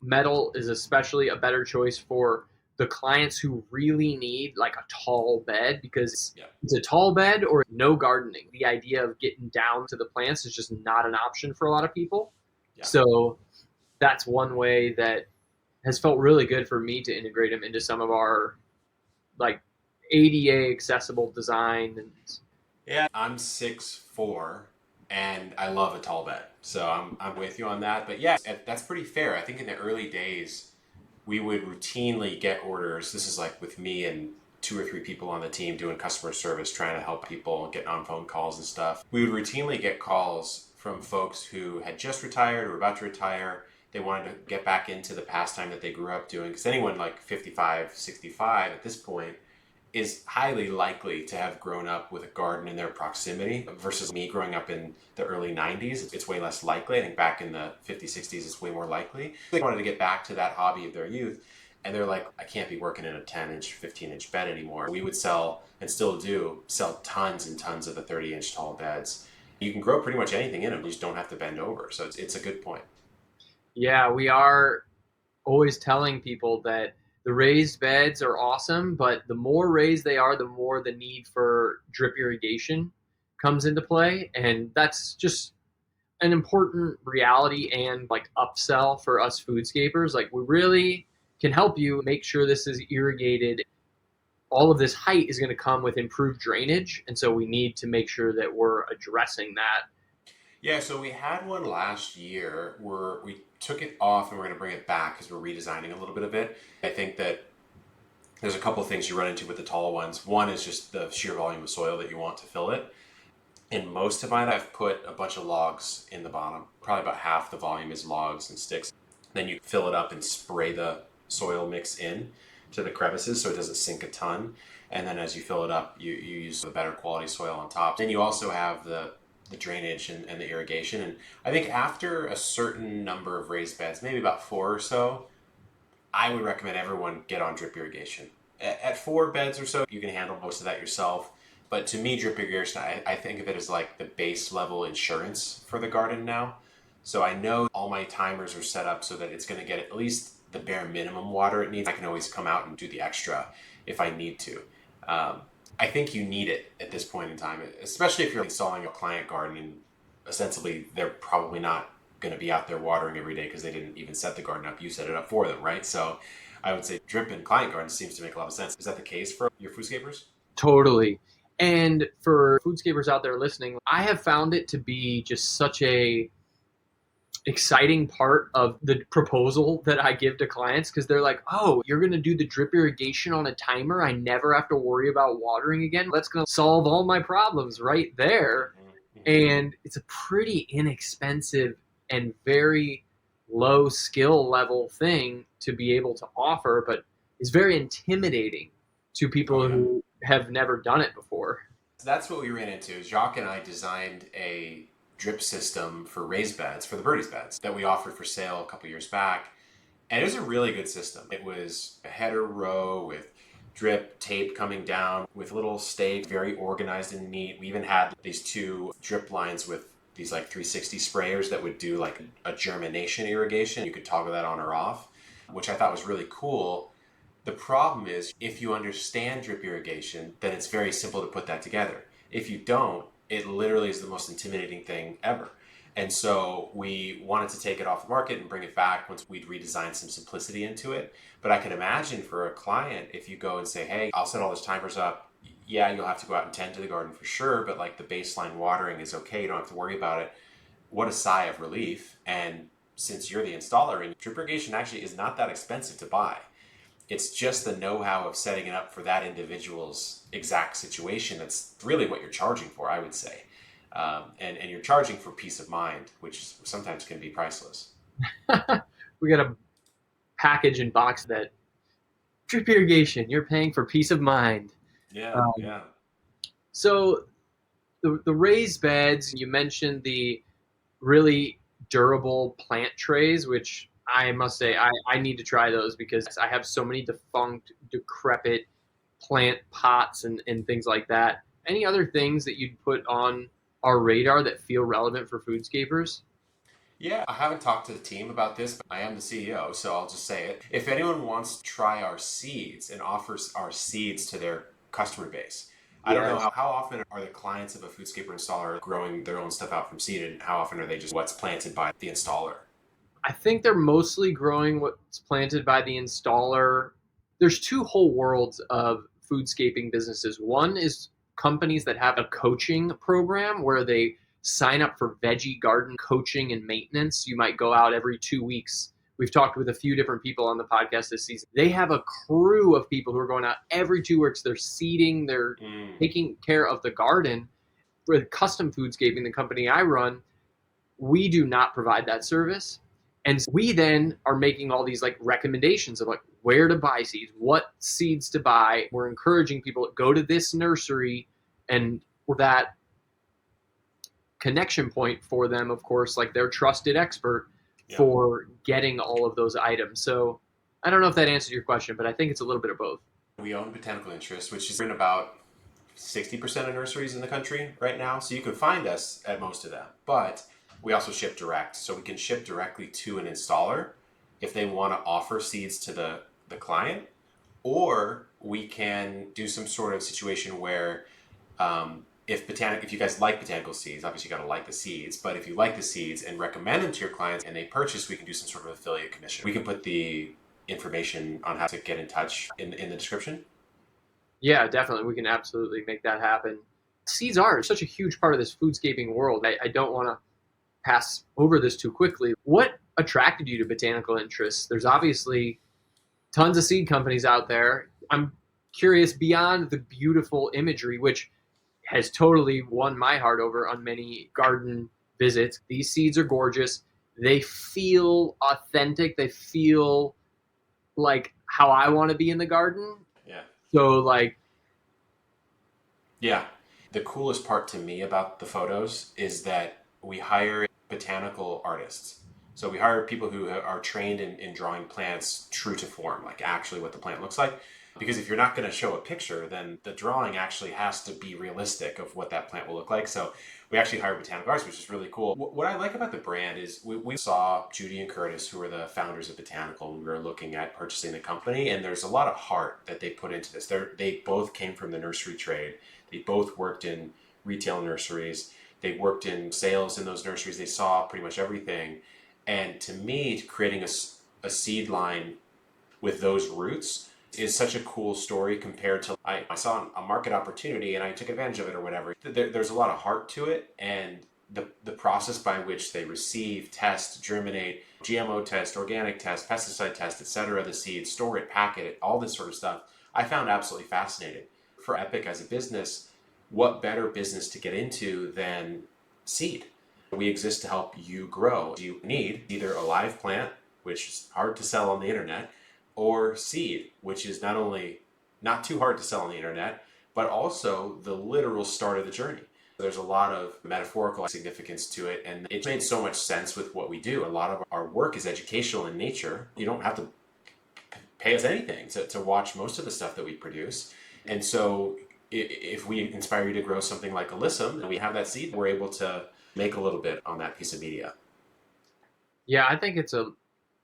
Speaker 3: metal is especially a better choice for the clients who really need like a tall bed because
Speaker 2: Yeah.
Speaker 3: it's a tall bed or no gardening. The idea of getting down to the plants is just not an option for a lot of people.
Speaker 2: Yeah.
Speaker 3: So that's one way that has felt really good for me to integrate them into some of our like ADA accessible design. And
Speaker 2: Yeah, I'm 6'4", and I love a tall bed. So I'm with you on that. But yeah, that's pretty fair. I think in the early days, we would routinely get orders. This is like with me and two or three people on the team doing customer service, trying to help people, getting on phone calls and stuff. We would routinely get calls from folks who had just retired or about to retire. They wanted to get back into the pastime that they grew up doing. Because anyone like 55, 65 at this point is highly likely to have grown up with a garden in their proximity versus me growing up in the early 90s. It's way less likely. I think back in the 50s, 60s, it's way more likely. They wanted to get back to that hobby of their youth. And they're like, I can't be working in a 10-inch, 15-inch bed anymore. We would sell, and still do, sell tons and tons of the 30-inch tall beds. You can grow pretty much anything in them. You just don't have to bend over. So it's a good point.
Speaker 3: yeah, we are always telling people that the raised beds are awesome, but the more raised they are, the more the need for drip irrigation comes into play. And that's just an important reality and like upsell for us foodscapers. Like we really can help you make sure this is irrigated. All of this height is going to come with improved drainage. And so we need to make sure that we're addressing that.
Speaker 2: Yeah, so we had one last year where we took it off and we're going to bring it back because we're redesigning a little bit of it. I think that there's a couple of things you run into with the tall ones. One is just the sheer volume of soil that you want to fill it. In most of mine, I've put a bunch of logs in the bottom. Probably about half the volume is logs and sticks. Then you fill it up and spray the soil mix in to the crevices so it doesn't sink a ton. And then as you fill it up, you use the better quality soil on top. Then you also have the drainage and the irrigation. And I think after a certain number of raised beds, maybe about 4 or so, I would recommend everyone get on drip irrigation. At 4 beds or so, you can handle most of that yourself. But to me, drip irrigation, I think of it as like the base level insurance for the garden now. So I know all my timers are set up so that it's going to get at least the bare minimum water it needs. I can always come out and do the extra if I need to. I think you need it at this point in time, especially if you're installing a client garden and ostensibly they're probably not going to be out there watering every day because they didn't even set the garden up. You set it up for them, right? So I would say drip in client gardens seems to make a lot of sense. Is that the case for your foodscapers?
Speaker 3: Totally. And for foodscapers out there listening, I have found it to be just such a
Speaker 1: exciting part of the proposal that I give to clients, because they're like, oh, you're going to do the drip irrigation on a timer. I never have to worry about watering again. That's going to solve all my problems right there. And it's a pretty inexpensive and very low skill level thing to be able to offer, but is very intimidating to people who have never done it before.
Speaker 2: That's what we ran into. Jacques and I designed a drip system for raised beds, for the Birdies beds, that we offered for sale a couple years back. And it was a really good system. It was a header row with drip tape coming down with little stakes, very organized and neat. We even had these 2 drip lines with these like 360 sprayers that would do like a germination irrigation. You could toggle that on or off, which I thought was really cool. The problem is, if you understand drip irrigation, then it's very simple to put that together. If you don't, it literally is the most intimidating thing ever. And so we wanted to take it off the market and bring it back once we'd redesigned some simplicity into it. But I can imagine for a client, if you go and say, hey, I'll set all those timers up. Yeah, you'll have to go out and tend to the garden for sure, but like the baseline watering is okay. You don't have to worry about it. What a sigh of relief. And since you're the installer, and drip irrigation actually is not that expensive to buy. It's just the know-how of setting it up for that individual's exact situation. That's really what you're charging for, I would say. And you're charging for peace of mind, which sometimes can be priceless.
Speaker 1: We got a package and box that drip irrigation, you're paying for peace of mind.
Speaker 2: Yeah.
Speaker 1: So the raised beds, you mentioned the really durable plant trays, which I must say I need to try those, because I have so many defunct, decrepit plant pots and things like that. Any other things that you'd put on our radar that feel relevant for foodscapers?
Speaker 2: Yeah, I haven't talked to the team about this, but I am the CEO, so I'll just say it. If anyone wants to try our seeds and offers our seeds to their customer base, I don't know how often are the clients of a Foodscaper installer growing their own stuff out from seed, and how often are they just what's planted by the installer?
Speaker 1: I think they're mostly growing what's planted by the installer. There's 2 whole worlds of foodscaping businesses. One is companies that have a coaching program where they sign up for veggie garden coaching and maintenance. You might go out every 2 weeks. We've talked with a few different people on the podcast this season. They have a crew of people who are going out every 2 weeks. They're seeding, they're taking care of the garden. With Custom Foodscaping, the company I run, we do not provide that service. And we then are making all these like recommendations of like where to buy seeds, what seeds to buy. We're encouraging people to go to this nursery, and we're that connection point for them, of course, like their trusted expert for getting all of those items. So I don't know if that answers your question, but I think it's a little bit of both.
Speaker 2: We own Botanical Interest, which is in about 60% of nurseries in the country right now. So you can find us at most of them. But we also ship direct. So we can ship directly to an installer if they want to offer seeds to the client. Or we can do some sort of situation where if you guys like botanical seeds, obviously you got to like the seeds, but if you like the seeds and recommend them to your clients and they purchase, we can do some sort of affiliate commission. We can put the information on how to get in touch in the description.
Speaker 1: Yeah, definitely. We can absolutely make that happen. Seeds are such a huge part of this foodscaping world. I don't want to pass over this too quickly. What attracted you to Botanical Interests? There's obviously tons of seed companies out there. I'm curious, beyond the beautiful imagery, which has totally won my heart over on many garden visits. These seeds are gorgeous. They feel authentic. They feel like how I want to be in the garden.
Speaker 2: Yeah.
Speaker 1: So like,
Speaker 2: yeah. The coolest part to me about the photos is that we hire botanical artists. So we hire people who are trained in drawing plants true to form, like actually what the plant looks like. Because if you're not going to show a picture, then the drawing actually has to be realistic of what that plant will look like. So we actually hired botanical artists, which is really cool. What I like about the brand is we saw Judy and Curtis, who are the founders of Botanical, and we were looking at purchasing the company. And there's a lot of heart that they put into this. They both came from the nursery trade. They both worked in retail nurseries. They worked in sales in those nurseries. They saw pretty much everything. And to me, creating a seed line with those roots is such a cool story compared to I saw a market opportunity and I took advantage of it or whatever. There's a lot of heart to it, and the process by which they receive, test, germinate, GMO test, organic test, pesticide test, etc., the seed, store it, pack it, all this sort of stuff, I found absolutely fascinating. For Epic as a business, what better business to get into than seed? We exist to help you grow. You need either a live plant, which is hard to sell on the internet, or seed, which is not only not too hard to sell on the internet, but also the literal start of the journey. There's a lot of metaphorical significance to it, and it made so much sense with what we do. A lot of our work is educational in nature. You don't have to pay us anything to watch most of the stuff that we produce. And so if we inspire you to grow something like alyssum and we have that seed, we're able to make a little bit on that piece of media.
Speaker 3: Yeah, I think it's a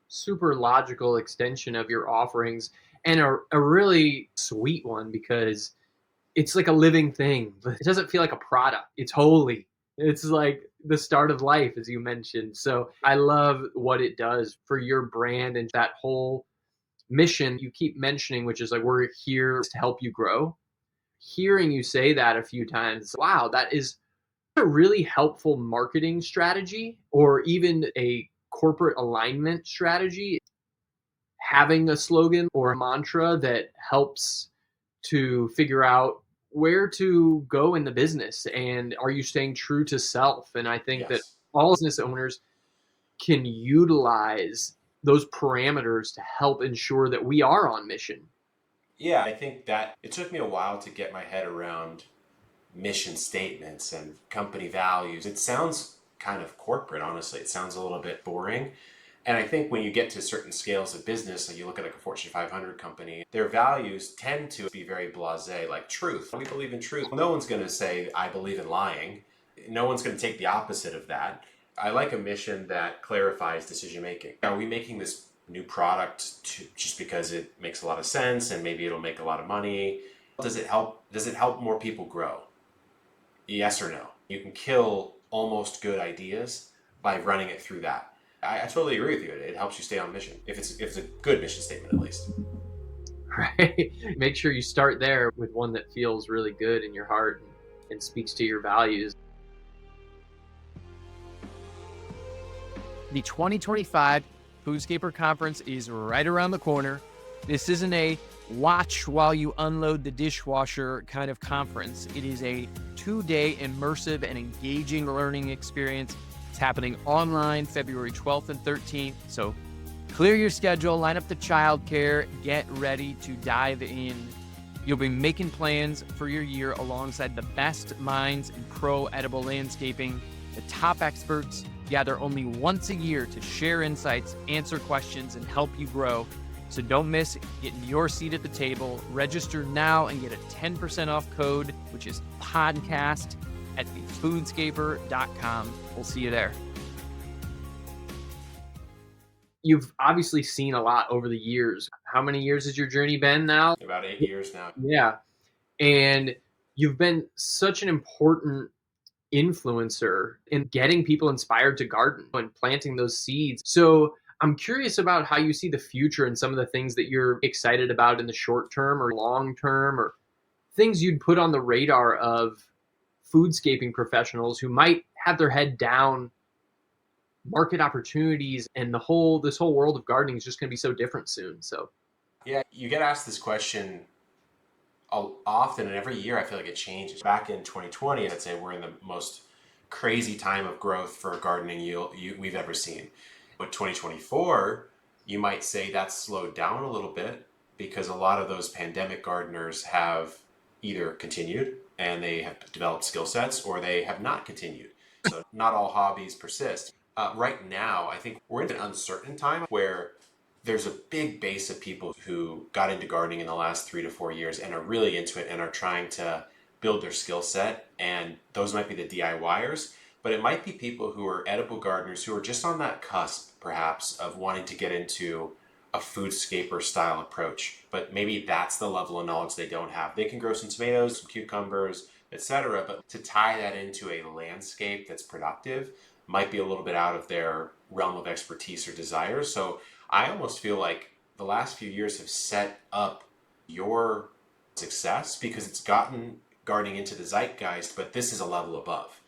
Speaker 3: super logical extension of your offerings, and a really sweet one, because it's like a living thing. It doesn't feel like a product. It's holy. It's like the start of life, as you mentioned. So I love what it does for your brand and that whole mission you keep mentioning, which is like, we're here to help you grow. Hearing you say that a few times, wow, that is a really helpful marketing strategy, or even a corporate alignment strategy. Having a slogan or a mantra that helps to figure out where to go in the business, and are you staying true to self? And I think that
Speaker 2: Yes.
Speaker 3: all business owners can utilize those parameters to help ensure that we are on mission.
Speaker 2: Yeah, I think that it took me a while to get my head around mission statements and company values. It sounds kind of corporate, honestly. It sounds a little bit boring. And I think when you get to certain scales of business, like you look at like a Fortune 500 company, their values tend to be very blasé, like truth. We believe in truth. No one's going to say, I believe in lying. No one's going to take the opposite of that. I like a mission that clarifies decision making. Are we making this new product just because it makes a lot of sense and maybe it'll make a lot of money? Does it help more people grow? Yes or no? You can kill almost good ideas by running it through that. I totally agree with you. It helps you stay on mission, if it's a good mission statement, at least.
Speaker 3: Right? Make sure you start there with one that feels really good in your heart and speaks to your values.
Speaker 1: The 2025 Foodscaper Conference is right around the corner. This isn't a watch while you unload the dishwasher kind of conference. It is a 2-day immersive and engaging learning experience. It's happening online February 12th and 13th. So clear your schedule, line up the childcare, get ready to dive in. You'll be making plans for your year alongside the best minds in pro edible landscaping. The top experts gather only once a year to share insights, answer questions, and help you grow. So don't miss getting your seat at the table. Register now and get a 10% off code, which is podcast at thefoodscaper.com. We'll see you there.
Speaker 3: You've obviously seen a lot over the years. How many years has your journey been now?
Speaker 2: About 8 years now.
Speaker 3: Yeah. And you've been such an important influencer in getting people inspired to garden and planting those seeds. So I'm curious about how you see the future and some of the things that you're excited about in the short term or long term, or things you'd put on the radar of foodscaping professionals who might have their head down. Market opportunities and this whole world of gardening is just going to be so different soon. So
Speaker 2: Yeah, you get asked this question often, and every year I feel like it changes. Back in 2020, I'd say we're in the most crazy time of growth for gardening we've ever seen. But 2024, you might say that's slowed down a little bit because a lot of those pandemic gardeners have either continued and they have developed skill sets, or they have not continued. So not all hobbies persist. Right now, I think we're in an uncertain time where there's a big base of people who got into gardening in the last 3 to 4 years and are really into it and are trying to build their skill set. And those might be the DIYers, but it might be people who are edible gardeners who are just on that cusp, perhaps, of wanting to get into a foodscaper style approach. But maybe that's the level of knowledge they don't have. They can grow some tomatoes, some cucumbers, etc. But to tie that into a landscape that's productive might be a little bit out of their realm of expertise or desire. So I almost feel like the last few years have set up your success because it's gotten gardening into the zeitgeist, but this is a level above.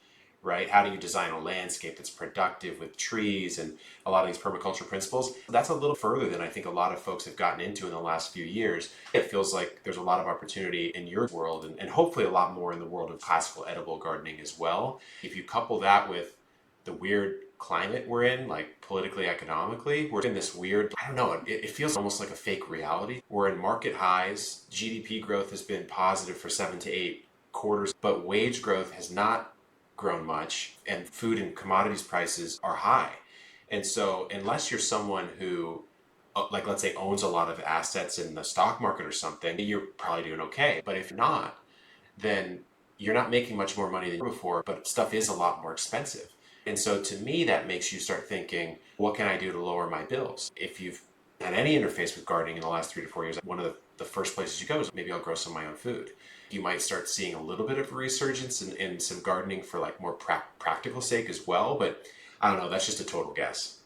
Speaker 2: right? How do you design a landscape that's productive with trees and a lot of these permaculture principles? That's a little further than I think a lot of folks have gotten into in the last few years. It feels like there's a lot of opportunity in your world and hopefully a lot more in the world of classical edible gardening as well. If you couple that with the weird climate we're in, like politically, economically, we're in this weird, I don't know, it feels almost like a fake reality. We're in market highs. GDP growth has been positive for 7 to 8 quarters, but wage growth has not grown much, and food and commodities prices are high. And so unless you're someone who like let's say owns a lot of assets in the stock market or something, you're probably doing okay. But if not, then you're not making much more money than you were before, but stuff is a lot more expensive. And so to me, that makes you start thinking, what can I do to lower my bills? If you've had any interface with gardening in the last 3 to 4 years, one of the first places you go is maybe I'll grow some of my own food. You might start seeing a little bit of a resurgence in some gardening for like more practical sake as well. But I don't know, that's just a total guess.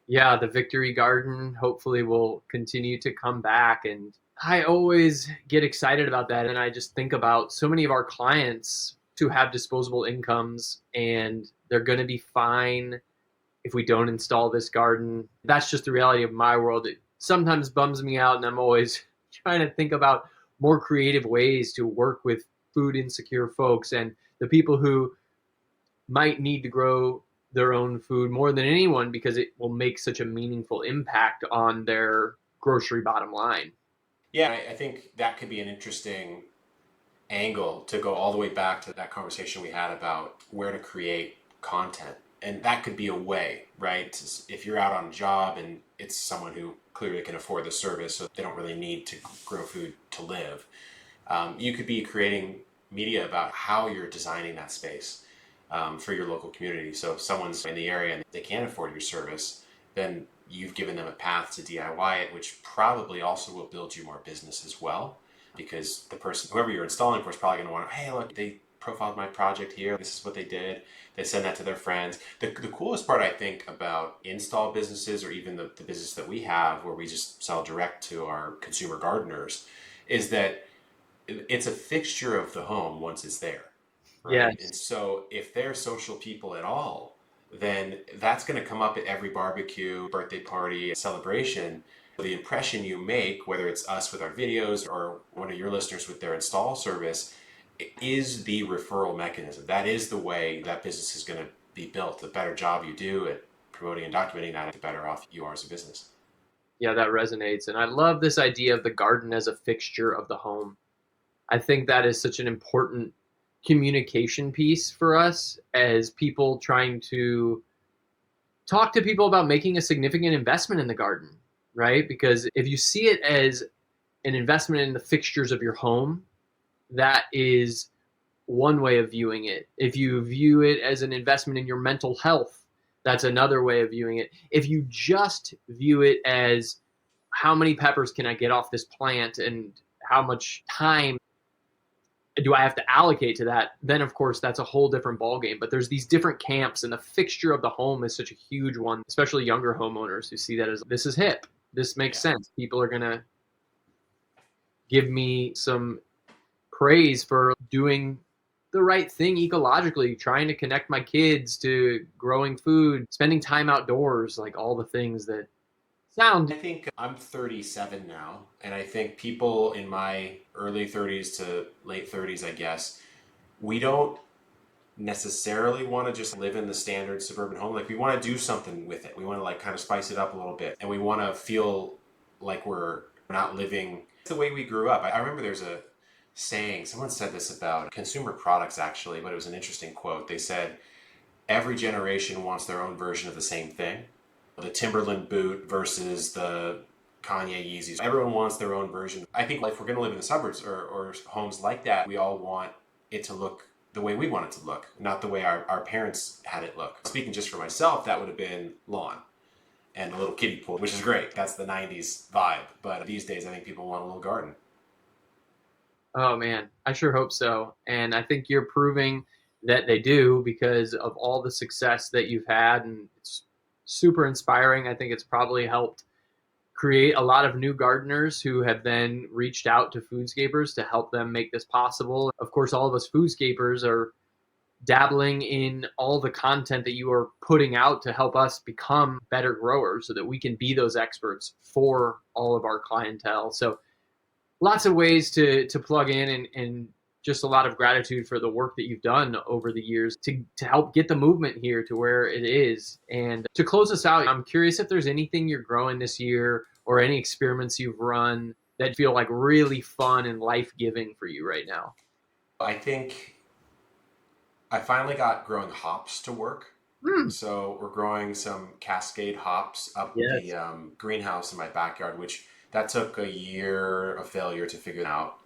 Speaker 3: Yeah, the Victory Garden hopefully will continue to come back. And I always get excited about that. And I just think about so many of our clients who have disposable incomes and they're going to be fine if we don't install this garden. That's just the reality of my world. It sometimes bums me out, and I'm always trying to think about more creative ways to work with food insecure folks and the people who might need to grow their own food more than anyone because it will make such a meaningful impact on their grocery bottom line.
Speaker 2: Yeah, I think that could be an interesting angle to go all the way back to that conversation we had about where to create content. And that could be a way, right? If you're out on a job and it's someone who clearly can afford the service, so they don't really need to grow food to live, you could be creating media about how you're designing that space for your local community. So if someone's in the area and they can't afford your service, then you've given them a path to DIY it, which probably also will build you more business as well. Because the person, whoever you're installing for, is probably going to want, hey, look, they profiled my project here. This is what they did. They send that to their friends. The coolest part, I think, about install businesses or even the business that we have where we just sell direct to our consumer gardeners is that it's a fixture of the home once it's there. Right.
Speaker 3: Yes.
Speaker 2: And so if they're social people at all, then that's going to come up at every barbecue, birthday party, celebration. The impression you make, whether it's us with our videos or one of your listeners with their install service, is the referral mechanism. That is the way that business is going to be built. The better job you do at promoting and documenting that, the better off you are as a business.
Speaker 3: Yeah, that resonates. And I love this idea of the garden as a fixture of the home. I think that is such an important communication piece for us as people trying to talk to people about making a significant investment in the garden, right? Because if you see it as an investment in the fixtures of your home, that is one way of viewing it. If you view it as an investment in your mental health, that's another way of viewing it. If you just view it as how many peppers can I get off this plant and how much time do I have to allocate to that, then of course that's a whole different ballgame. But there's these different camps, and the fixture of the home is such a huge one, especially younger homeowners who see that as this is hip. This makes sense. People are going to give me some praise for doing the right thing ecologically, trying to connect my kids to growing food, spending time outdoors, like all the things that sound.
Speaker 2: I think I'm 37 now, and I think people in my early 30s to late 30s, I guess, we don't necessarily want to just live in the standard suburban home. Like we want to do something with it. We want to like kind of spice it up a little bit, and we want to feel like we're not living the way we grew up. I remember there's a saying, someone said this about consumer products actually, but it was an interesting quote. They said, every generation wants their own version of the same thing. The Timberland boot versus the Kanye Yeezys. Everyone wants their own version. I think if we're going to live in the suburbs or homes like that, we all want it to look the way we want it to look, not the way our parents had it look. Speaking just for myself, that would have been lawn and a little kiddie pool, which is great. That's the 90s vibe. But these days, I think people want a little garden.
Speaker 3: Oh man, I sure hope so. And I think you're proving that they do because of all the success that you've had. And it's super inspiring. I think it's probably helped create a lot of new gardeners who have then reached out to Foodscapers to help them make this possible. Of course, all of us Foodscapers are dabbling in all the content that you are putting out to help us become better growers so that we can be those experts for all of our clientele. So lots of ways to plug in, and just a lot of gratitude for the work that you've done over the years to help get the movement here to where it is. And to close us out, I'm curious if there's anything you're growing this year or any experiments you've run that feel like really fun and life-giving for you right now.
Speaker 2: I think I finally got growing hops to work. So we're growing some Cascade hops up the greenhouse in my backyard, which that took a year of failure to figure out.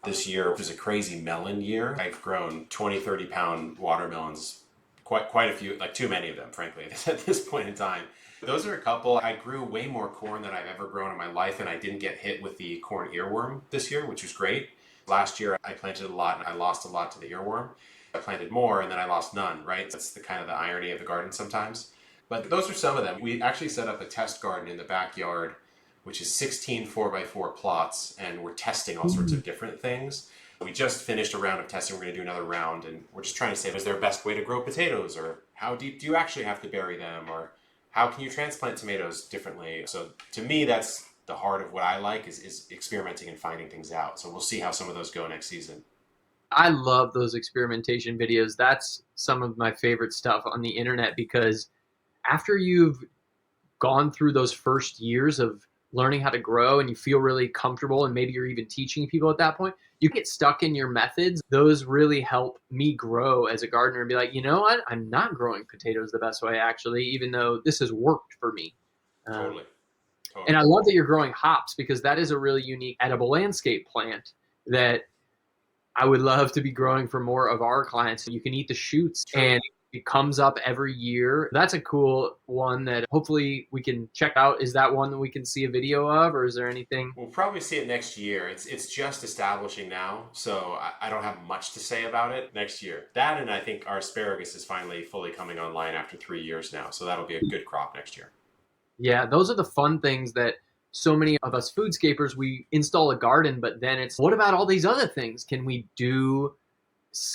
Speaker 2: This year was a crazy melon year. I've grown 20, 30 pound watermelons, quite a few, like too many of them, frankly, at this point in time. Those are a couple. I grew way more corn than I've ever grown in my life, and I didn't get hit with the corn earworm this year, which was great. Last year, I planted a lot, and I lost a lot to the earworm. I planted more, and then I lost none, right? That's the kind of the irony of the garden sometimes. But those are some of them. We actually set up a test garden in the backyard, which is 16 4x4 plots, and we're testing all sorts of different things. We just finished a round of testing. We're going to do another round, and we're just trying to say, is there a best way to grow potatoes, or how deep do you actually have to bury them, or how can you transplant tomatoes differently? So to me, that's the heart of what I like, is experimenting and finding things out. So we'll see how some of those go next season.
Speaker 3: I love those experimentation videos. That's some of my favorite stuff on the internet, because after you've gone through those first years of learning how to grow and you feel really comfortable, and maybe you're even teaching people at that point, you get stuck in your methods. Those really help me grow as a gardener and be like, you know what? I'm not growing potatoes the best way, actually, even though this has worked for me.
Speaker 2: Totally.
Speaker 3: And I love that you're growing hops, because that is a really unique edible landscape plant that I would love to be growing for more of our clients. You can eat the shoots, and it comes up every year. That's a cool one that hopefully we can check out. Is that one that we can see a video of, or is there anything?
Speaker 2: We'll probably see it next year. It's just establishing now, so I don't have much to say about it next year. That, and I think our asparagus is finally fully coming online after 3 years now, so that'll be a good crop next year.
Speaker 3: Yeah, those are the fun things that so many of us foodscapers, we install a garden, but then it's, what about all these other things? Can we do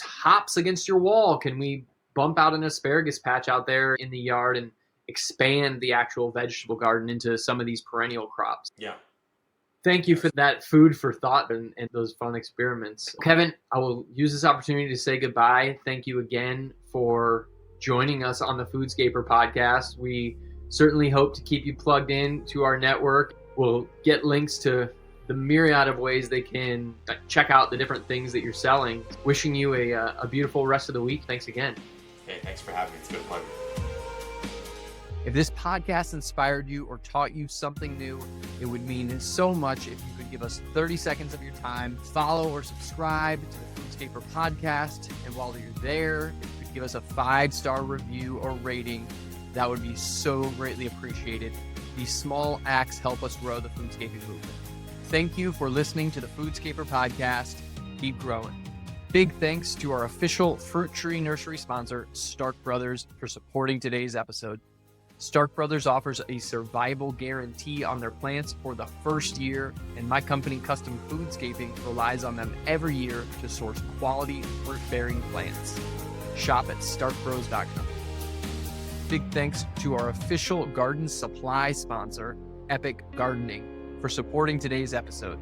Speaker 3: hops against your wall? Can we bump out an asparagus patch out there in the yard and expand the actual vegetable garden into some of these perennial crops?
Speaker 2: Yeah.
Speaker 3: Thank you for that food for thought and those fun experiments. Kevin, I will use this opportunity to say goodbye. Thank you again for joining us on the Foodscaper podcast. We certainly hope to keep you plugged in to our network. We'll get links to the myriad of ways they can check out the different things that you're selling. Wishing you a beautiful rest of the week. Thanks again.
Speaker 2: Hey, thanks for having me. It's been a pleasure.
Speaker 1: If this podcast inspired you or taught you something new, it would mean so much if you could give us 30 seconds of your time, follow or subscribe to the Foodscaper podcast. And while you're there, if you could give us a 5-star review or rating, that would be so greatly appreciated. These small acts help us grow the foodscaping movement. Thank you for listening to the Foodscaper podcast. Keep growing. Big thanks to our official fruit tree nursery sponsor, Stark Brothers, for supporting today's episode. Stark Brothers offers a survival guarantee on their plants for the first year, and my company, Custom Foodscaping, relies on them every year to source quality fruit-bearing plants. Shop at starkbros.com. Big thanks to our official garden supply sponsor, Epic Gardening, for supporting today's episode.